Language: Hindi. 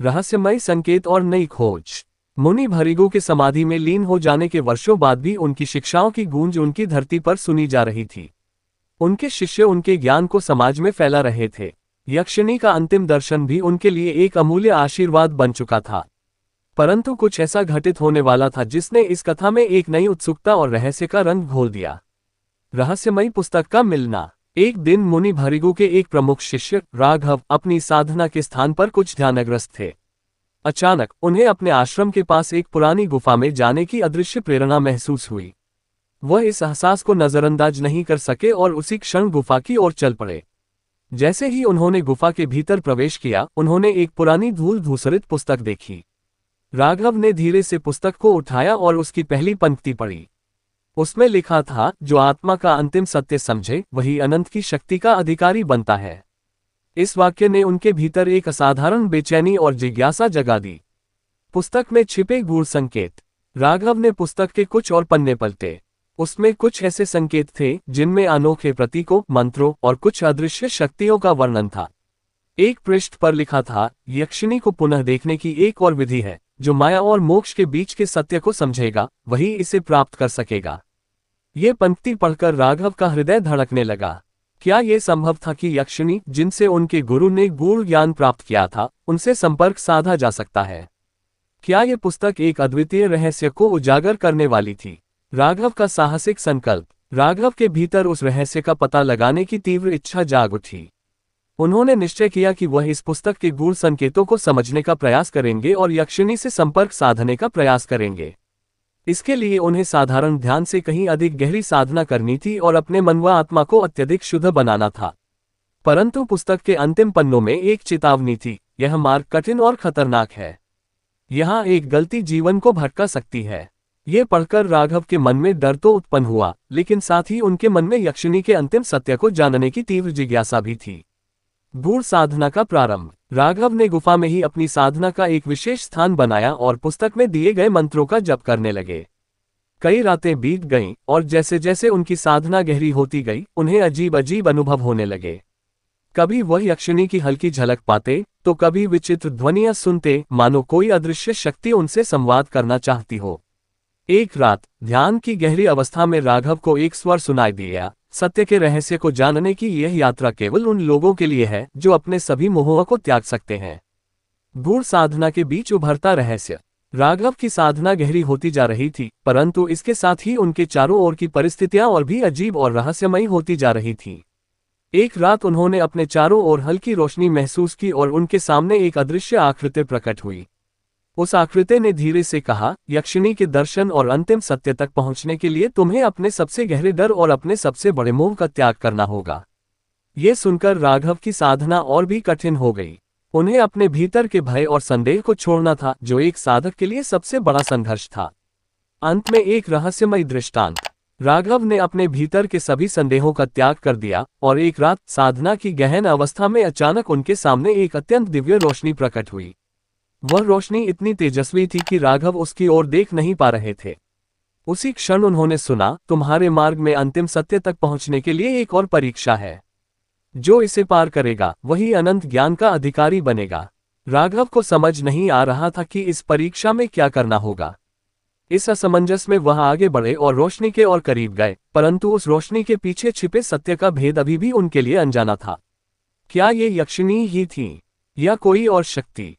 रहस्यमय संकेत और नई खोज। मुनि भृगु के समाधि में लीन हो जाने के वर्षों बाद भी उनकी शिक्षाओं की गूंज उनकी धरती पर सुनी जा रही थी। उनके शिष्य उनके ज्ञान को समाज में फैला रहे थे। यक्षिणी का अंतिम दर्शन भी उनके लिए एक अमूल्य आशीर्वाद बन चुका था। परंतु कुछ ऐसा घटित होने वाला था जिसने इस कथा में एक नई उत्सुकता और रहस्य का रंग घोल दिया। रहस्यमयी पुस्तक का मिलना। एक दिन मुनि भृगु के एक प्रमुख शिष्य राघव अपनी साधना के स्थान पर कुछ ध्यानग्रस्त थे। अचानक उन्हें अपने आश्रम के पास एक पुरानी गुफा में जाने की अदृश्य प्रेरणा महसूस हुई। वह इस एहसास को नजरअंदाज नहीं कर सके और उसी क्षण गुफा की ओर चल पड़े। जैसे ही उन्होंने गुफा के भीतर प्रवेश किया, उन्होंने एक पुरानी धूल धूसरित पुस्तक देखी। राघव ने धीरे से पुस्तक को उठाया और उसकी पहली पंक्ति पढ़ी। उसमें लिखा था, जो आत्मा का अंतिम सत्य समझे वही अनंत की शक्ति का अधिकारी बनता है। इस वाक्य ने उनके भीतर एक असाधारण बेचैनी और जिज्ञासा जगा दी। पुस्तक में छिपे गूढ़ संकेत। राघव ने पुस्तक के कुछ और पन्ने पलटे। उसमें कुछ ऐसे संकेत थे जिनमें अनोखे प्रतीकों, मंत्रों और कुछ अदृश्य शक्तियों का वर्णन था। एक पृष्ठ पर लिखा था, यक्षिणी को पुनः देखने की एक और विधि है। जो माया और मोक्ष के बीच के सत्य को समझेगा वही इसे प्राप्त कर सकेगा। ये पंक्ति पढ़कर राघव का हृदय धड़कने लगा। क्या यह संभव था कि यक्षिणी, जिनसे उनके गुरु ने गूढ़ ज्ञान प्राप्त किया था, उनसे संपर्क साधा जा सकता है? क्या यह पुस्तक एक अद्वितीय रहस्य को उजागर करने वाली थी? राघव का साहसिक संकल्प। राघव के भीतर उस रहस्य का पता लगाने की तीव्र इच्छा जाग उठी। उन्होंने निश्चय किया कि वह इस पुस्तक के गूढ़ संकेतों को समझने का प्रयास करेंगे और यक्षिणी से संपर्क साधने का प्रयास करेंगे। इसके लिए उन्हें साधारण ध्यान से कहीं अधिक गहरी साधना करनी थी और अपने मन व आत्मा को अत्यधिक शुद्ध बनाना था। परंतु पुस्तक के अंतिम पन्नों में एक चेतावनी थी, यह मार्ग कठिन और खतरनाक है। यहाँ एक गलती जीवन को भटका सकती है। ये पढ़कर राघव के मन में डर तो उत्पन्न हुआ, लेकिन साथ ही उनके मन में यक्षिणी के अंतिम सत्य को जानने की तीव्र जिज्ञासा भी थी। गूढ़ साधना का प्रारंभ। राघव ने गुफा में ही अपनी साधना का एक विशेष स्थान बनाया और पुस्तक में दिए गए मंत्रों का जप करने लगे। कई रातें बीत गईं और जैसे जैसे उनकी साधना गहरी होती गई, उन्हें अजीब अजीब अनुभव होने लगे। कभी वह यक्षिणी की हल्की झलक पाते तो कभी विचित्र ध्वनियां सुनते, मानो कोई अदृश्य शक्ति उनसे संवाद करना चाहती हो। एक रात ध्यान की गहरी अवस्था में राघव को एक स्वर सुनाई दिया, सत्य के रहस्य को जानने की यह यात्रा केवल उन लोगों के लिए है जो अपने सभी मोहों को त्याग सकते हैं। गूढ़ साधना के बीच उभरता रहस्य। राघव की साधना गहरी होती जा रही थी, परंतु इसके साथ ही उनके चारों ओर की परिस्थितियां और भी अजीब और रहस्यमयी होती जा रही थीं। एक रात उन्होंने अपने चारों ओर हल्की रोशनी महसूस की और उनके सामने एक अदृश्य आकृति प्रकट हुई। उस आकृति ने धीरे से कहा, यक्षिणी के दर्शन और अंतिम सत्य तक पहुंचने के लिए तुम्हें अपने सबसे गहरे डर और अपने सबसे बड़े मोह का त्याग करना होगा। ये सुनकर राघव की साधना और भी कठिन हो गई। उन्हें अपने भीतर के भय और संदेह को छोड़ना था, जो एक साधक के लिए सबसे बड़ा संघर्ष था। अंत में एक रहस्यमय दृष्टांत। राघव ने अपने भीतर के सभी संदेहों का त्याग कर दिया और एक रात साधना की गहन अवस्था में अचानक उनके सामने एक अत्यंत दिव्य रोशनी प्रकट हुई। वह रोशनी इतनी तेजस्वी थी कि राघव उसकी ओर देख नहीं पा रहे थे। उसी क्षण उन्होंने सुना, तुम्हारे मार्ग में अंतिम सत्य तक पहुंचने के लिए एक और परीक्षा है। जो इसे पार करेगा वही अनंत ज्ञान का अधिकारी बनेगा। राघव को समझ नहीं आ रहा था कि इस परीक्षा में क्या करना होगा। इस असमंजस में वह आगे बढ़े और रोशनी के और करीब गए, परंतु उस रोशनी के पीछे छिपे सत्य का भेद अभी भी उनके लिए अनजाना था। क्या ये यक्षिणी ही थी या कोई और शक्ति?